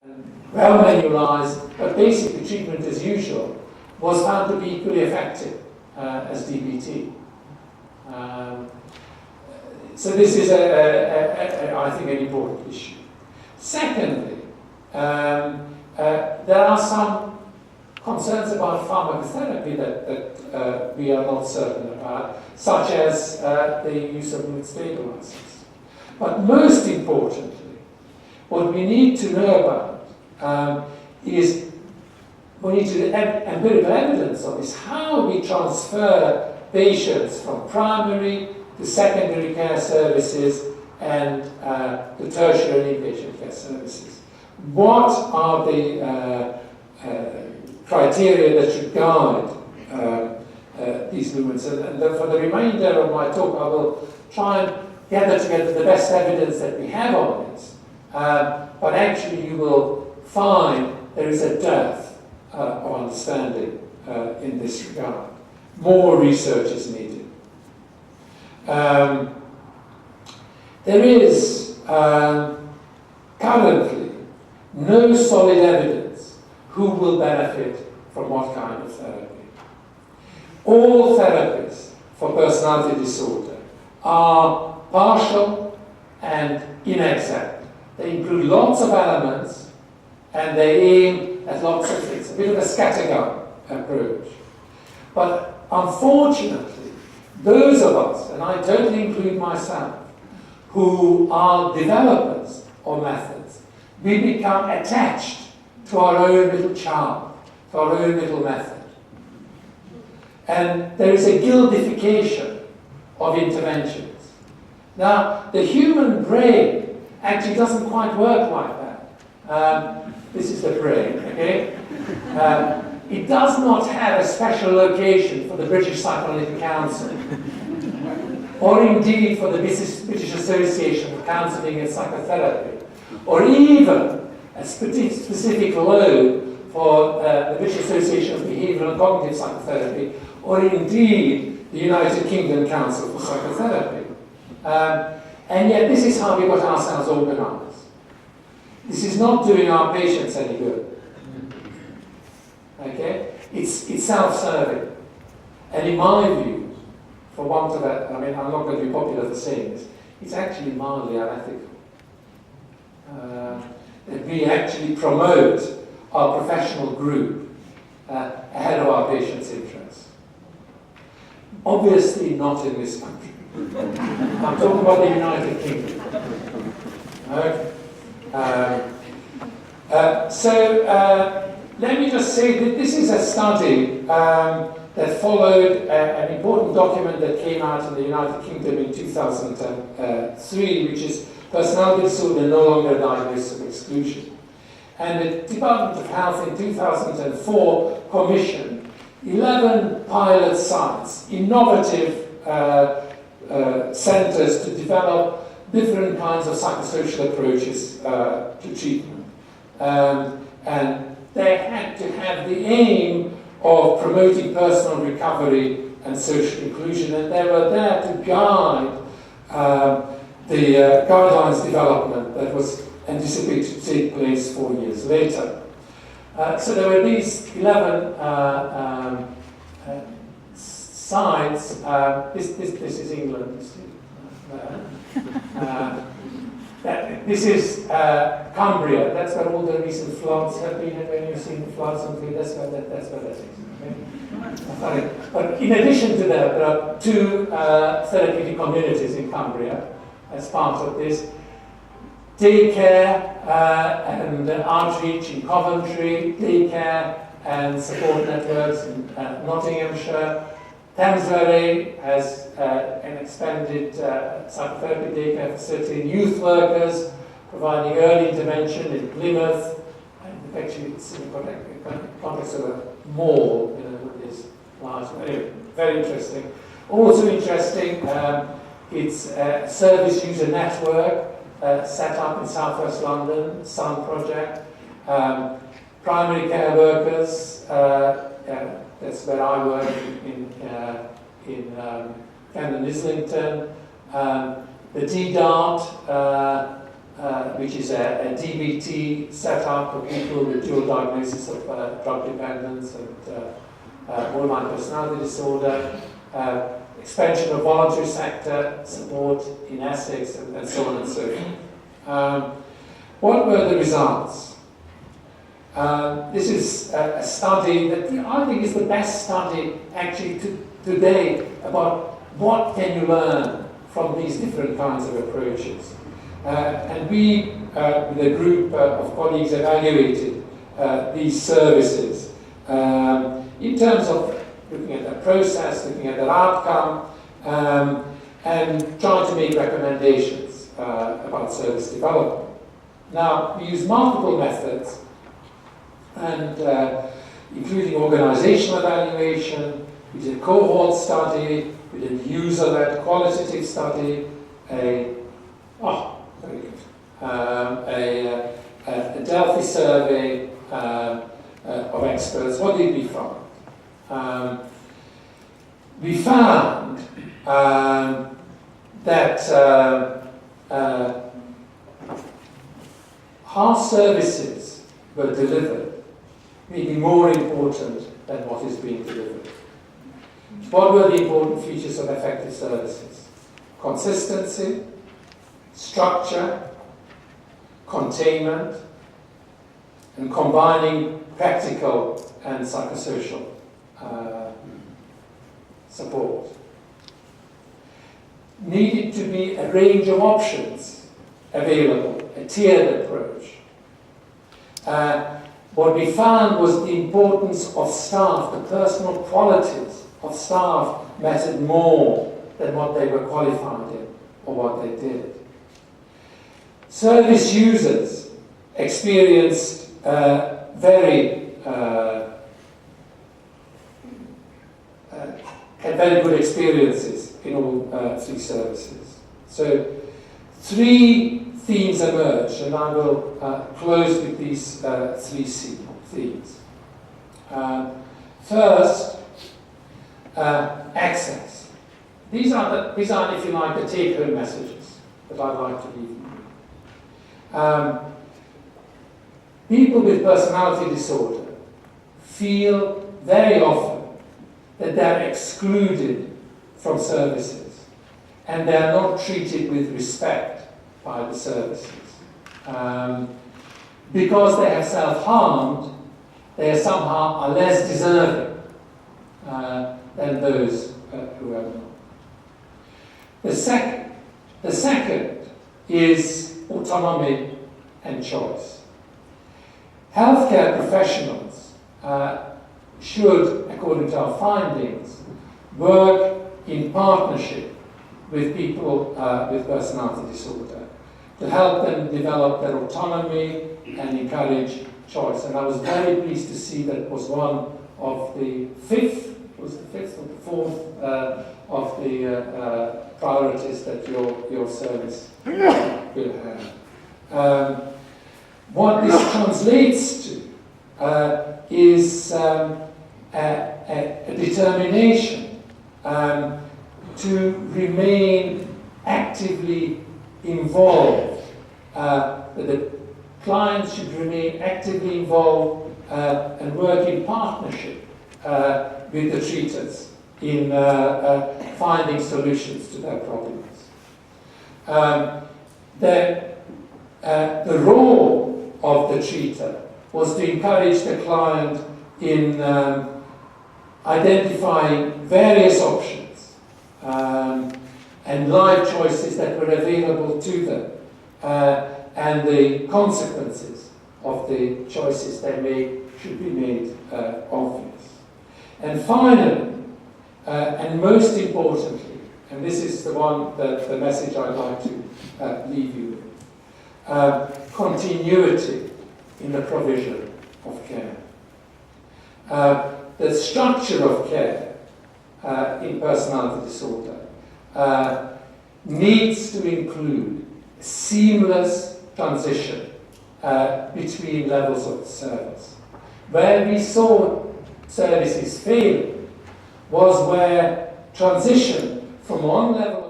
well manualized, but basically treatment as usual, was found to be equally effective as DBT. So this is, I think, an important issue. Secondly, there are some concerns about pharmacotherapy that we are not certain about, such as the use of mood stabilizers. But most importantly, what we need to know about is we need to empirical evidence of is how we transfer patients from primary to secondary care services and to tertiary inpatient care services. What are the criteria that should guide these movements? And for the remainder of my talk, I will try and gather together the best evidence that we have on this. But actually, you will find there is a dearth of understanding in this regard. More research is needed. There is currently no solid evidence who will benefit from what kind of therapy. All therapies for personality disorder are partial and inexact. They include lots of elements and they aim at lots of things, a bit of a scattergun approach. But unfortunately, those of us, and I totally include myself, who are developers of methods, we become attached to our own little charm, to our own little method. And there is a guildification of interventions. Now, the human brain actually doesn't quite work like that. This is the brain, okay? It does not have a special location for the British Psychoanalytic Council, or indeed for the British Association for Counselling and Psychotherapy, or even a specific load for the British Association of Behavioural and Cognitive Psychotherapy, or indeed the United Kingdom Council for Psychotherapy. And yet this is how we got ourselves organised. This is not doing our patients any good. Okay? It's self-serving. And in my view, for want of a, I mean, I'm not going to be popular for saying this, it's actually mildly unethical. That we actually promote our professional group ahead of our patients' interests. Obviously not in this country. I'm talking about the United Kingdom. Okay? Let me just say that this is a study that followed an important document that came out in the United Kingdom in 2003, which is Personality Disorder No Longer a Diagnosis of Exclusion. And the Department of Health in 2004 commissioned 11 pilot sites, innovative centres to develop different kinds of psychosocial approaches to treatment. And they had to have the aim of promoting personal recovery and social inclusion, and they were there to guide the guidelines development that was anticipated to take place 4 years later. So there were these 11 sites. This is England. This is Cumbria. That's where all the recent floods have been. And when you've seen the floods on TV, that's where that is. Okay? But in addition to that, there are 2 therapeutic communities in Cumbria as part of this. Daycare and outreach in Coventry, daycare and support networks in Nottinghamshire. Thames Valley has an expanded psychotherapy daycare facility, youth workers providing early intervention in Plymouth, and actually it's in the context of a mall, with this large, anyway, very interesting. Also interesting, it's a service user network set up in southwest London, Sun Project, primary care workers, that's where I work in Camden Islington. The DDART which is a DBT setup for people with dual diagnosis of drug dependence and borderline personality disorder, expansion of voluntary sector support in Essex, and so on and so forth. What were the results? This is a study that I think is the best study actually today about what can you learn from these different kinds of approaches. And we, with a group of colleagues, evaluated these services in terms of looking at their process, looking at their outcome, and trying to make recommendations about service development. Now, we use multiple methods, and including organizational evaluation, we did a cohort study, we did a user-led qualitative study, a Delphi survey of experts. What did we find? We found that how services were delivered may be more important than what is being delivered. What were the important features of effective services? Consistency, structure, containment, and combining practical and psychosocial support. Needed to be a range of options available, a tiered approach. What we found was the importance of staff, the personal qualities of staff mattered more than what they were qualified in or what they did. Service users experienced had very good experiences in all three services. So 3 themes emerged, and I will close with these 3 themes. First, access. These are, if you like, the take-home messages that I'd like to leave you with. People with personality disorder feel very often that they're excluded from services and they're not treated with respect by the services. Because they have self-harmed, they are less deserving than those who have not. The second is autonomy and choice. Healthcare professionals should, according to our findings, work in partnership with people with personality disorder to help them develop their autonomy and encourage choice. And I was very pleased to see that was one of the fifth or the fourth of the priorities that your service will have. What this translates to is a determination to remain actively involved. The clients should remain actively involved and work in partnership with the treaters in finding solutions to their problems. The role of the treater was to encourage the client in identifying various options and life choices that were available to them and the consequences of the choices they made should be made obvious. And finally, and most importantly, and this is the message I'd like to leave you with, continuity in the provision of care. The structure of care in personality disorder needs to include a seamless transition between levels of service. Where we saw services failing was where transition from one level